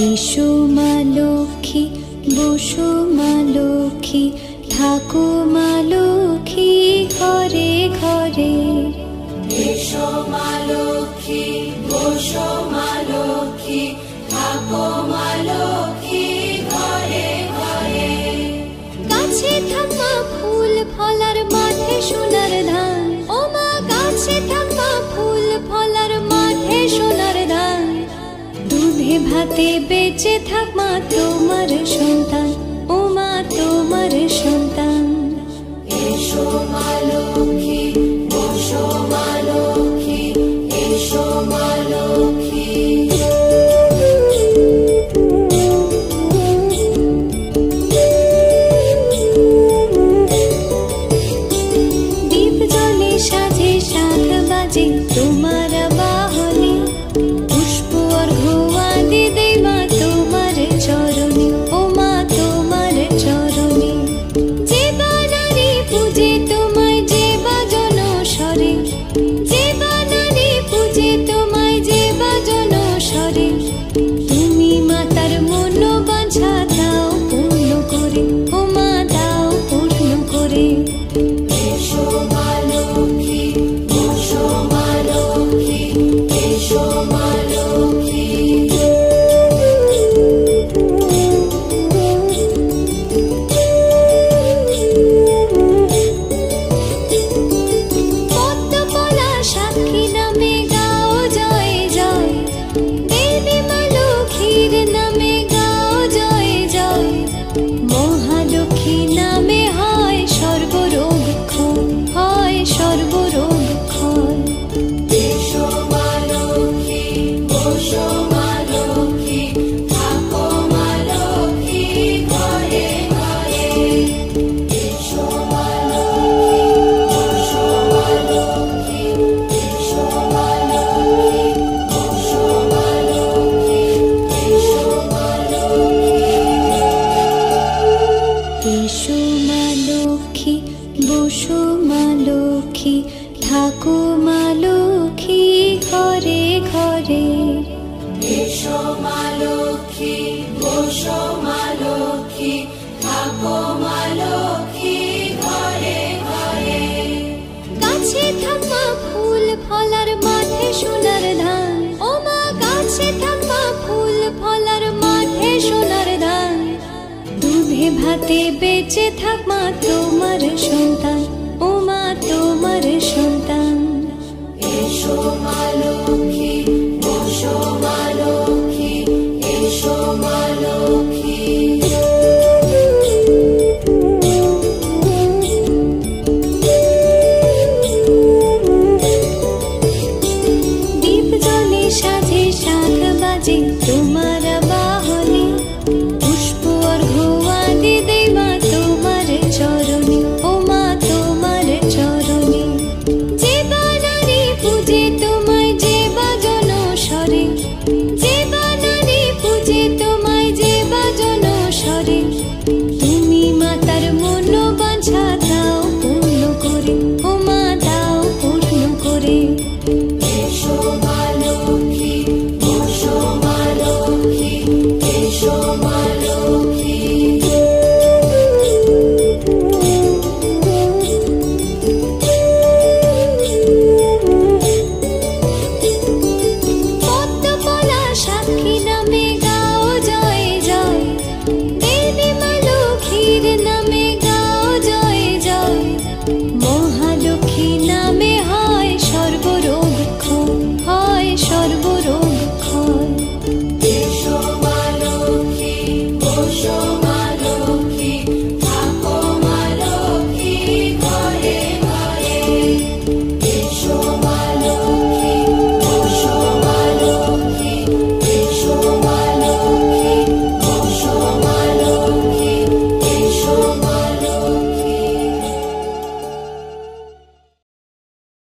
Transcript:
এসো মা লক্ষ্মী, বসো মা লক্ষ্মী, থাকো মা লক্ষ্মী ঘরে ঘরে। এসো মা লক্ষ্মী, বসো মা লক্ষ্মী, থাকো মা লক্ষ্মী ঘরে ঘরে। গাছে থাকা ফুল ফলার মাঠে সোনার ধান, ও মা গাছে থাকা ফুল ফলার মাঠে সোনার ধান। দুধে ভাতে বেঁচে থাক মা তোমার সন্তান, ও মা তোমার সন্তান। এসো মা লক্ষ্মী, বসো মা লক্ষ্মী, এসো মা লক্ষ্মী। দীপ জ্বলে সাজে শাখ বাজে তোমার বাহনে, পুষ্প অর্ঘ্য আদি দেই মা তোমার চরণে, ও মা তোমার চরণে। যে বানারে পূজে তোমায় যে বাজন স্বরে, যে বানারে পূজে তোমায় যে বাজন স্বরে। তুমি মাতার মন বাঞ্ছা দাও পূর্ণ করে, ও মা দাও পূর্ণ করে। এসো মা লক্ষ্মী, বসো মা লক্ষ্মী, এসো মা লক্ষ্মী। পদ্মপলা সাক্ষী নামে গাও জয় জয়, দেবী মা লক্ষ্মীর নামে গাও জয় জয়। মহালক্ষ্মী নামে হয় সর্বরোগ ক্ষয়, হয় সর্বরোগ ক্ষয়। এসো মা লক্ষ্মী, বসো মা লক্ষ্মী, থাকো মা লক্ষ্মী ঘরে ঘরে। এসো মা লক্ষ্মী, বসো মা লক্ষ্মী, এসো মা লক্ষ্মী, বসো মা লক্ষ্মী, এসো মা লক্ষ্মী। এসো মা লক্ষ্মী, বসো মা লক্ষ্মী, থাকো মা লক্ষ্মী ঘরে ঘরে। এসো মা লক্ষ্মী, বসো মা লক্ষ্মী, থাকো মা লক্ষ্মী ঘরে ঘরে। গাছে থাকা ফুল ফলার মাঠে সোনার ধান, ও মা গাছে থাকা ফুল ফলার মাঠে সোনার ধান। দুধে ভাতে বেঁচে থাক মা তোমার সন্তান, ও মা তোমার সন্তান। এসো মা লক্ষ্মী, বসো মা লক্ষ্মী, এসো মা লক্ষ্মী। দীপ জ্বলে সাজে শাখ বাজে